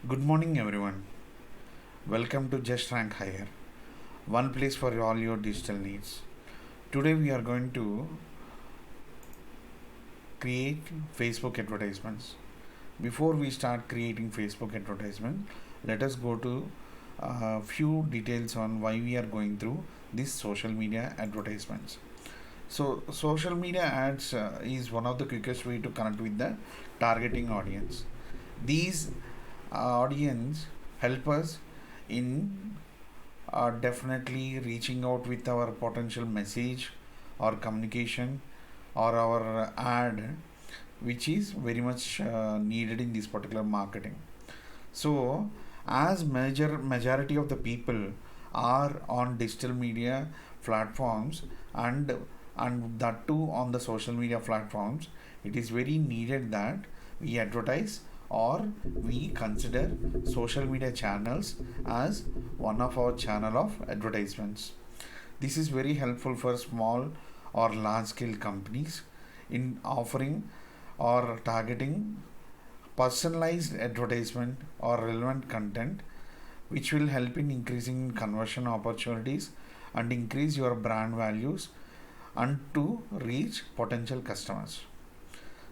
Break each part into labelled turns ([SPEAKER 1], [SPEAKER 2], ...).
[SPEAKER 1] Good morning, everyone. Welcome to Just Rank Higher, one place for all your digital needs. Today, we are going to create Facebook advertisements. Before we start creating Facebook advertisement, let us go to a few details on why we are going through these social media advertisements. So, social media ads is one of the quickest way to connect with the targeting audience. These audience help us in definitely reaching out with our potential message or communication or our ad, which is very much needed in this particular marketing. So as majority of the people are on digital media platforms, and that too on the social media platforms, it is very needed that we advertise or we consider social media channels as one of our channel of advertisements. This is very helpful for small or large scale companies in offering or targeting personalized advertisement or relevant content, which will help in increasing conversion opportunities and increase your brand values and to reach potential customers.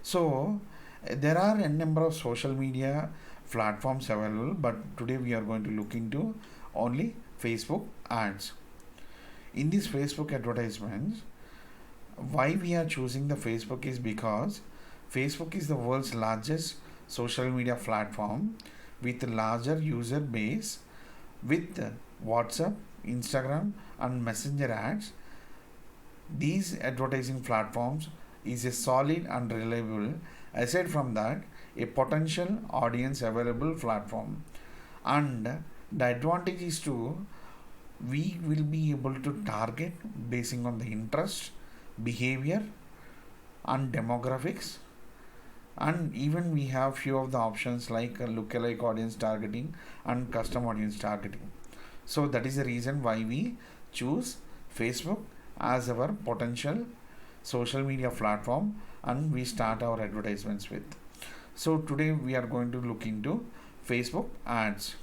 [SPEAKER 1] So there are a number of social media platforms available, but today we are going to look into only Facebook ads. In these Facebook advertisements, why we are choosing the Facebook is because Facebook is the world's largest social media platform with a larger user base. With WhatsApp, Instagram and Messenger ads, these advertising platforms is a solid and reliable, aside from that, a potential audience available platform. And the advantage is to we will be able to target basing on the interest, behavior and demographics, and even we have few of the options like lookalike audience targeting and custom audience targeting. So that is the reason why we choose Facebook as our potential social media platform and we start our advertisements with. So today we are going to look into Facebook ads.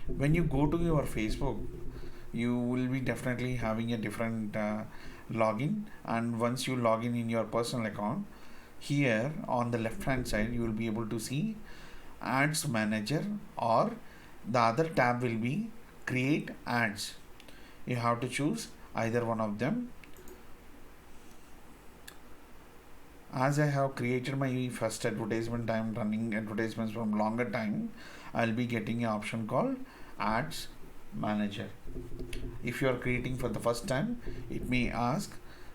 [SPEAKER 1] When you go to your Facebook, you will be definitely having a different login, and once you log in your personal account, here on the left hand side you will be able to see ads manager, or the other tab will be create ads. You have to choose either one of them. As I have created my first advertisement, I am running advertisements from longer time, I'll be getting an option called ads manager. If you are creating for the first time, it may ask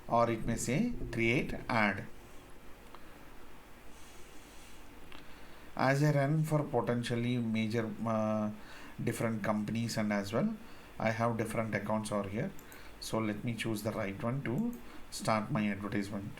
[SPEAKER 1] or it may say create ad. As I run for potentially major different companies, and as well I have different accounts over here, so let me choose the right one to start my advertisement.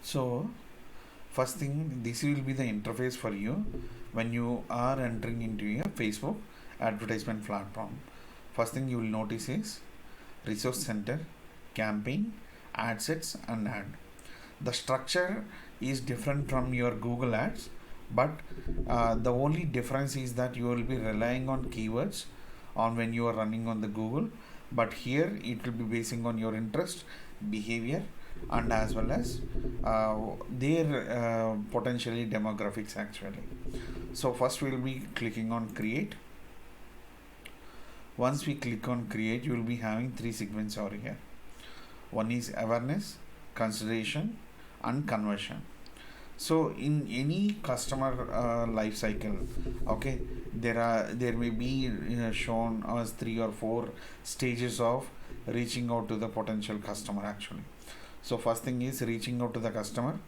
[SPEAKER 1] So first thing, this will be the interface for you when you are entering into your Facebook advertisement platform. First thing you will notice is resource center, campaign, ad sets and ad. The structure is different from your Google ads, but the only difference is that you will be relying on keywords on when you are running on the Google, but here it will be basing on your interest, behavior and as well as their potentially demographics actually. So first we will be clicking on create. Once we click on create, you will be having three segments over here. One is awareness, consideration and conversion. So in any customer life cycle, okay, there may be shown as 3 or 4 stages of reaching out to the potential customer actually. So first thing is reaching out to the customer,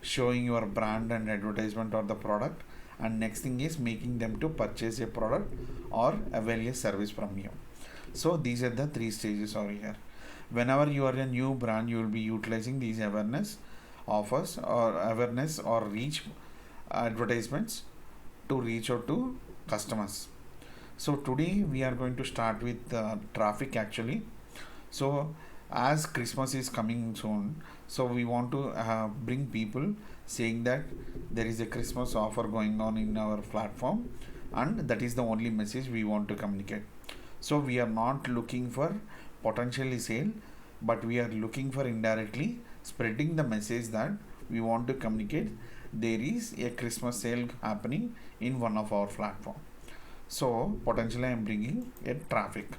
[SPEAKER 1] showing your brand and advertisement or the product, and next thing is making them to purchase a product or avail a service from you. So these are the three stages over here. Whenever you are a new brand, you will be utilizing these awareness offers or awareness or reach advertisements to reach out to customers. So today we are going to start with traffic actually. So as Christmas is coming soon, so we want to bring people saying that there is a Christmas offer going on in our platform, and that is the only message we want to communicate. So we are not looking for potentially sale, but we are looking for indirectly spreading the message that we want to communicate there is a Christmas sale happening in one of our platform. So potentially I am bringing a traffic.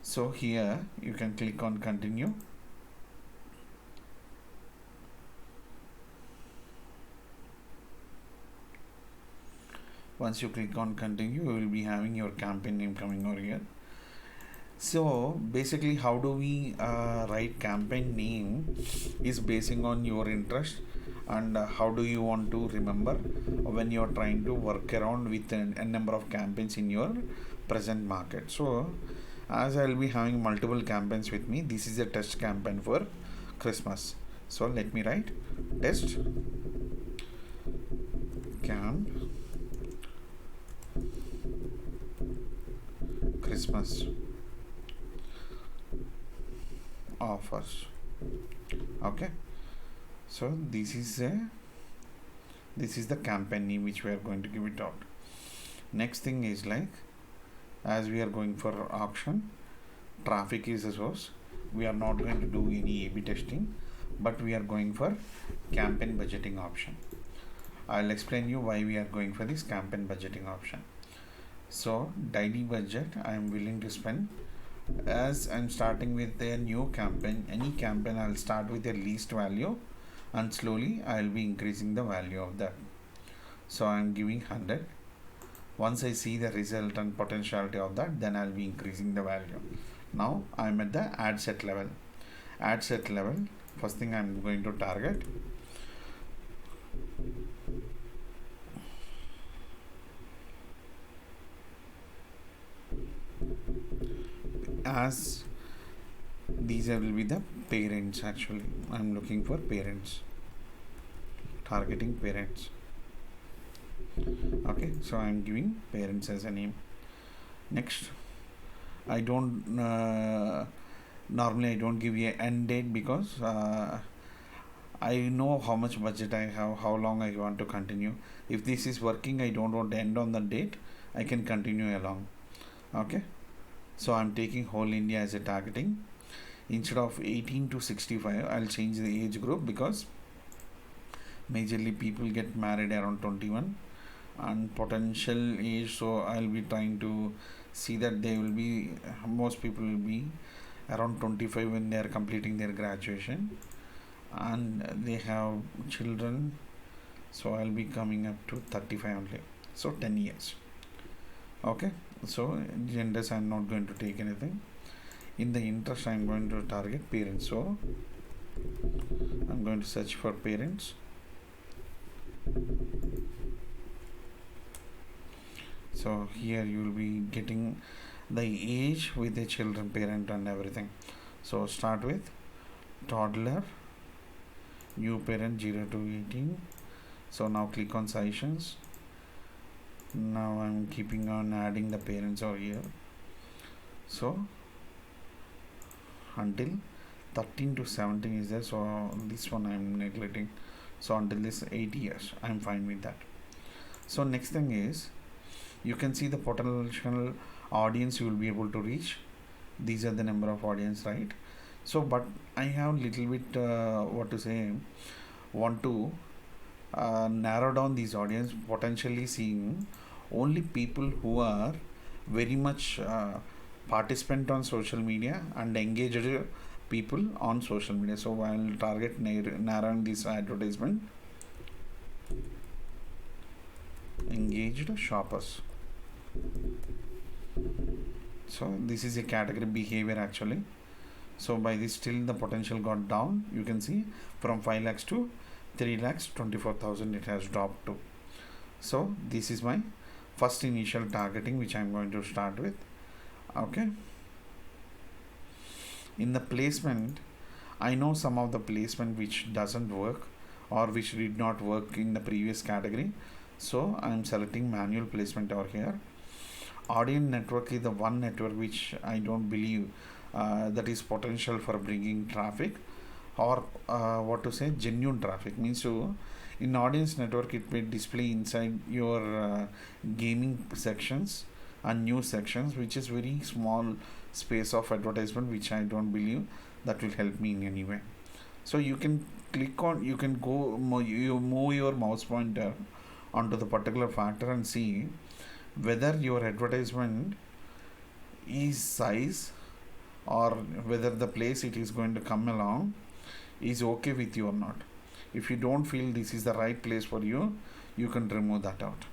[SPEAKER 1] So here you can click on continue. Once you click on continue, you will be having your campaign name coming over here. So basically how do we write campaign name is basing on your interest, and how do you want to remember when you are trying to work around with a number of campaigns in your present market. So as I will be having multiple campaigns with me, this is a test campaign for Christmas. So let me write test camp Christmas offers. Okay, so this is the campaign name which we are going to give it out. Next thing is like, as we are going for auction, traffic is a source. We are not going to do any A/B testing, but we are going for campaign budgeting option. I'll explain you why we are going for this campaign budgeting option. So daily budget I am willing to spend, as I'm starting with a new campaign, any campaign I'll start with a least value and slowly I'll be increasing the value of that. So I'm giving 100. Once I see the result and potentiality of that, then I'll be increasing the value. Now I'm at the ad set level. Ad set level, first thing I'm going to target as these will be the parents. Actually I'm looking for parents, targeting parents. Okay, so I'm giving parents as a name. Next, I don't normally I don't give a end date because I know how much budget I have, how long I want to continue. If this is working, I don't want to end on the date, I can continue along. Okay, so I'm taking whole India as a targeting. Instead of 18 to 65, I'll change the age group because majorly people get married around 21 and potential age, so I'll be trying to see that they will be, most people will be around 25 when they are completing their graduation and they have children, so I'll be coming up to 35 only, so 10 years. Okay, so genders I'm not going to take anything. In the interest I'm going to target parents, so I'm going to search for parents. So here you will be getting the age with the children, parent and everything. So start with toddler, new parent 0 to 18. So now click on suggestions. Now I'm keeping on adding the parents over here. So until 13 to 17 is there, so this one I'm neglecting. So until this 8 years I'm fine with that. So next thing is, you can see the potential audience you will be able to reach. These are the number of audience, right? So but I have little bit what to say, want to narrow down these audience, potentially seeing only people who are very much participant on social media and engaged people on social media. So I'll target narrowing this advertisement, engaged shoppers. So this is a category behavior actually. So by this still the potential got down. You can see from 5 lakhs to 3 lakhs 24,000 it has dropped to. So this is my first initial targeting which I'm going to start with. Okay, in the placement, I know some of the placement which doesn't work or which did not work in the previous category, so I'm selecting manual placement over here. Audience network is the one network which I don't believe that is potential for bringing traffic, or what to say, genuine traffic means to, in audience network it may display inside your gaming sections and news sections, which is very small space of advertisement, which I don't believe that will help me in any way. So you can click on, you can go you move your mouse pointer onto the particular factor and see whether your advertisement is size, or whether the place it is going to come along is okay with you or not. If you don't feel this is the right place for you, you can remove that out.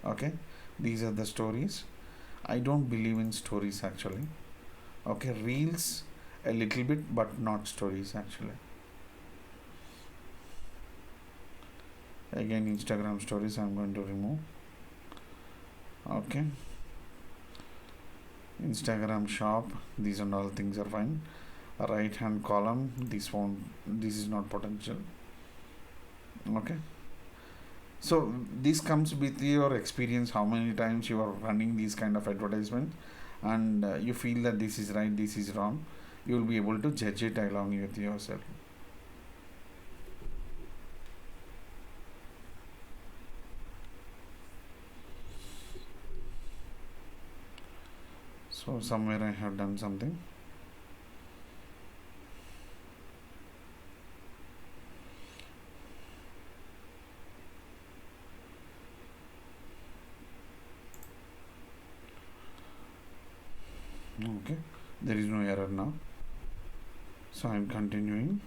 [SPEAKER 1] Okay, these are the stories. I don't believe in stories actually. Okay, reels a little bit, but not stories actually. Again, Instagram stories I'm going to remove. Okay, Instagram shop, these and all things are fine. Right hand column, this one, this is not potential. Okay, so this comes with your experience, how many times you are running these kind of advertisement, and you feel that this is right, this is wrong, you will be able to judge it along with yourself. So somewhere I have done something. Okay, there is no error now, so I'm continuing.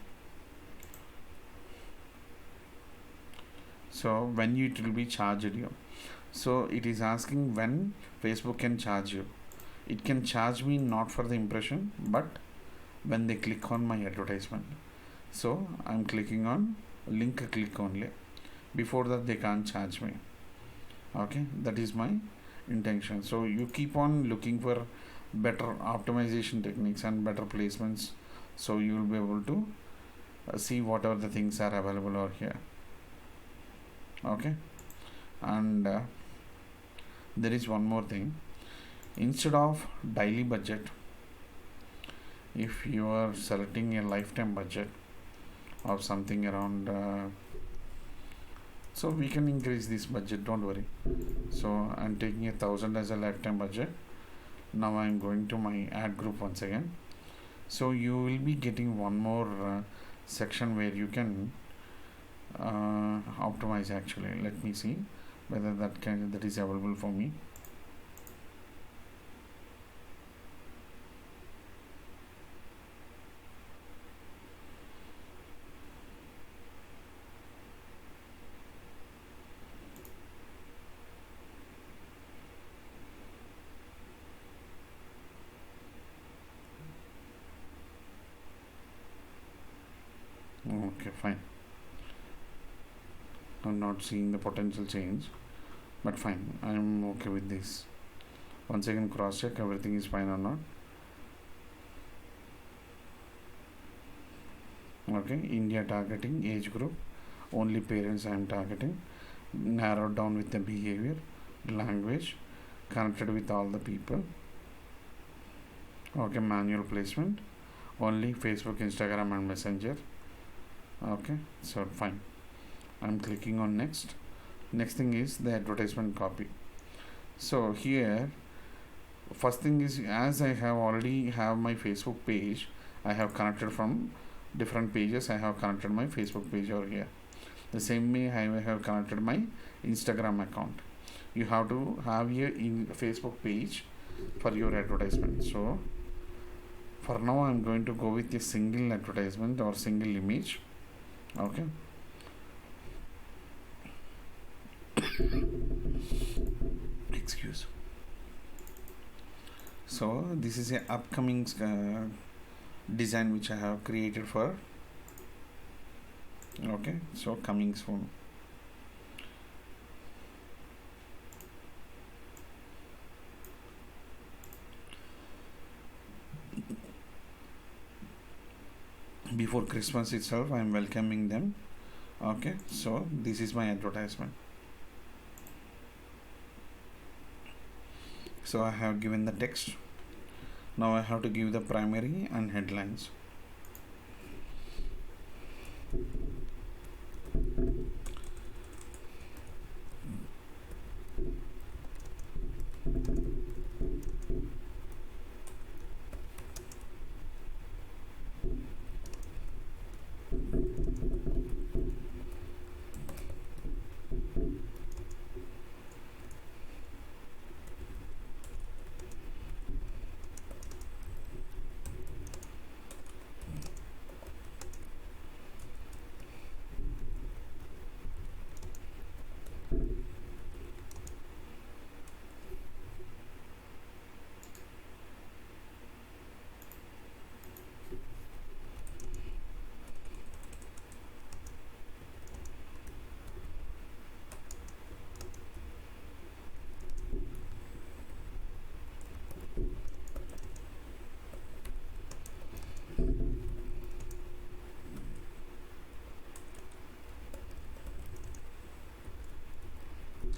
[SPEAKER 1] So when it will be charged you, so it is asking when Facebook can charge you. It can charge me not for the impression, but when they click on my advertisement. So I'm clicking on link click only. Before that they can't charge me. Okay, that is my intention. So you keep on looking for better optimization techniques and better placements, so you will be able to see whatever the things are available over here. Okay, and there is one more thing. Instead of daily budget, if you are selecting a lifetime budget of something around so we can increase this budget, don't worry. So I'm taking 1,000 as a lifetime budget. Now I'm going to my ad group once again. So you will be getting one more section where you can optimize actually. Let me see whether that is available for me. Okay, fine. I'm not seeing the potential change, but fine, I'm okay with this. Once again cross check everything is fine or not. Okay, India targeting, age group, only parents I am targeting, narrowed down with the behavior, language, connected with all the people. Okay, manual placement, only Facebook, Instagram and Messenger. Okay, so fine, I'm clicking on next. Next thing is the advertisement copy. So here first thing is, as I have already have my Facebook page, I have connected from different pages. I have connected my Facebook page over here. The same way I have connected my Instagram account. You have to have your in Facebook page for your advertisement. So for now I'm going to go with a single advertisement or single image. Okay, excuse. So this is a upcoming design which I have created for. Okay, so coming soon. before Christmas itself I am welcoming them. Okay, so this is my advertisement. So I have given the text. Now I have to give the primary and headlines.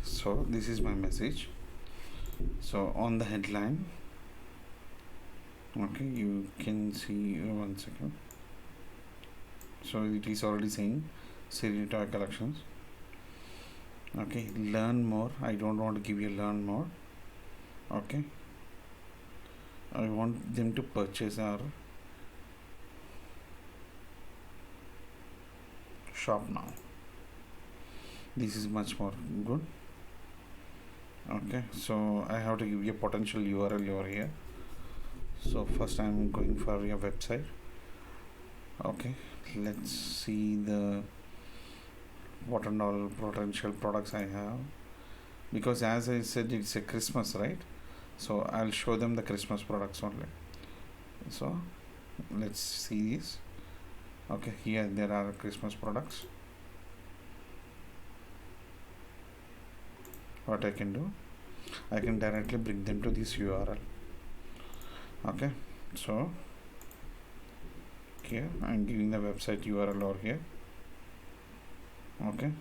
[SPEAKER 1] So this is my message. So on the headline, okay, you can see, one second. So it is already saying Siri toy collections. Okay, learn more. I don't want to give you learn more. Okay, I want them to purchase or shop now. This is much more good. Okay, so I have to give you a potential URL over here. So first I'm going for your website. Okay, let's see the what and all potential products I have, because as I said it's a Christmas, right? So I'll show them the Christmas products only. So let's see this. Okay, here there are Christmas products. What I can do, I can directly bring them to this URL. Okay, so here I'm giving the website URL over here. Okay,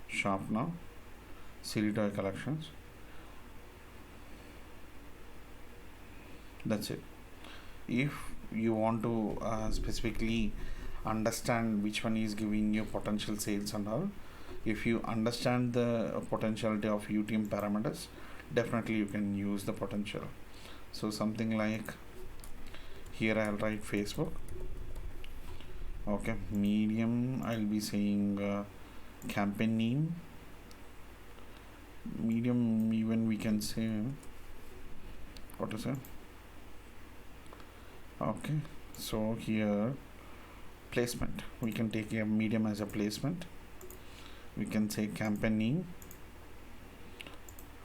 [SPEAKER 1] shop now, Siri toy collections. That's it. If you want to specifically understand which one is giving you potential sales and all, if you understand the potentiality of UTM parameters, definitely you can use the potential. So something like here I'll write Facebook. Okay, medium I'll be saying campaign name. Medium, even we can say, what is it? Okay, so here placement, we can take a medium as a placement. We can say campaign name,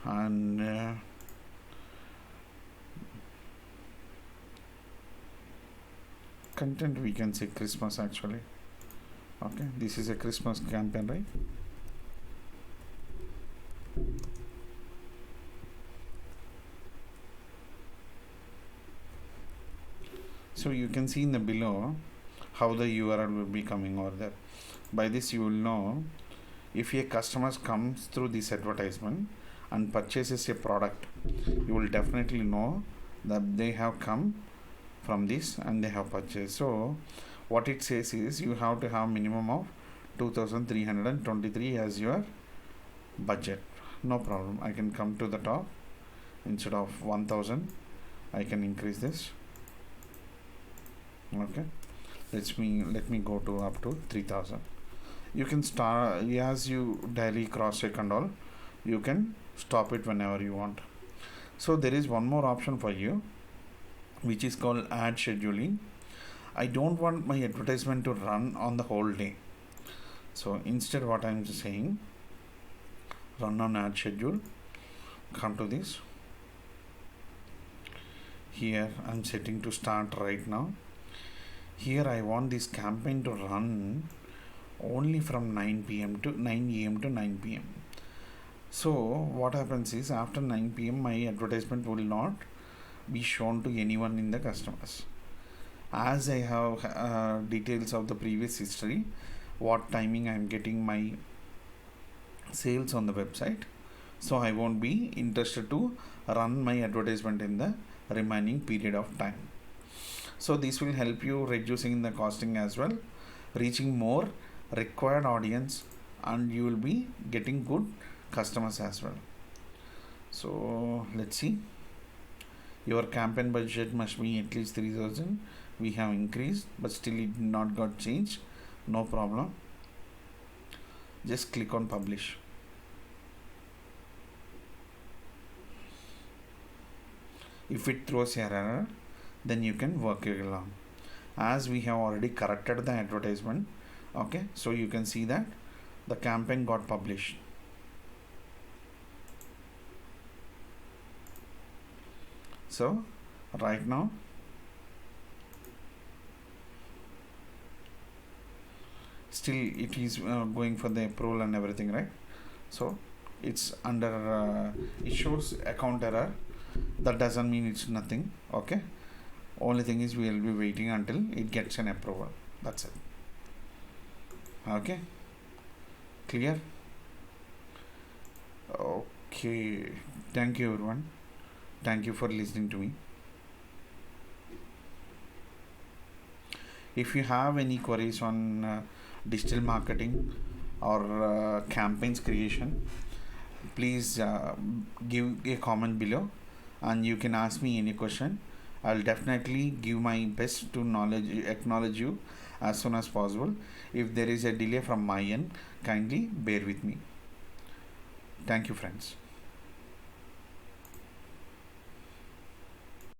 [SPEAKER 1] and content we can say Christmas actually. Okay, this is a Christmas campaign, right? So you can see in the below how the URL will be coming over there. By this you will know if a customer comes through this advertisement and purchases a product, you will definitely know that they have come from this and they have purchased. So what it says is you have to have minimum of 2323 as your budget. No problem, I can come to the top. Instead of 1000 I can increase this. Okay, let me go to up to 3000. You can start as you daily cross check and all, you can stop it whenever you want. So there is one more option for you, which is called ad scheduling. I don't want my advertisement to run on the whole day, so instead what I'm saying, run on ad schedule. Come to this. Here I'm setting to start right now. Here I want this campaign to run only from 9 p.m. to 9 a.m. to 9 p.m. So what happens is after 9 p.m. my advertisement will not be shown to anyone in the customers. as I have details of the previous history, what timing I am getting my sales on the website, so I won't be interested to run my advertisement in the remaining period of time. So this will help you reducing the costing as well, reaching more required audience, and you will be getting good customers as well. So let's see, your campaign budget must be at least 3000. We have increased, but still it did not got changed. No problem, just click on publish. If it throws your error, then you can work it along, as we have already corrected the advertisement. Okay, so you can see that the campaign got published. So right now still it is going for the approval and everything, right? So it's under it shows account error. That doesn't mean it's nothing. Okay, only thing is we will be waiting until it gets an approval. That's it. Okay, clear? Okay, thank you everyone, thank you for listening to me. If you have any queries on digital marketing or campaigns creation, please give a comment below, and you can ask me any question. I'll definitely give my best to acknowledge you as soon as possible. If there is a delay from my end, kindly bear with me. Thank you, friends.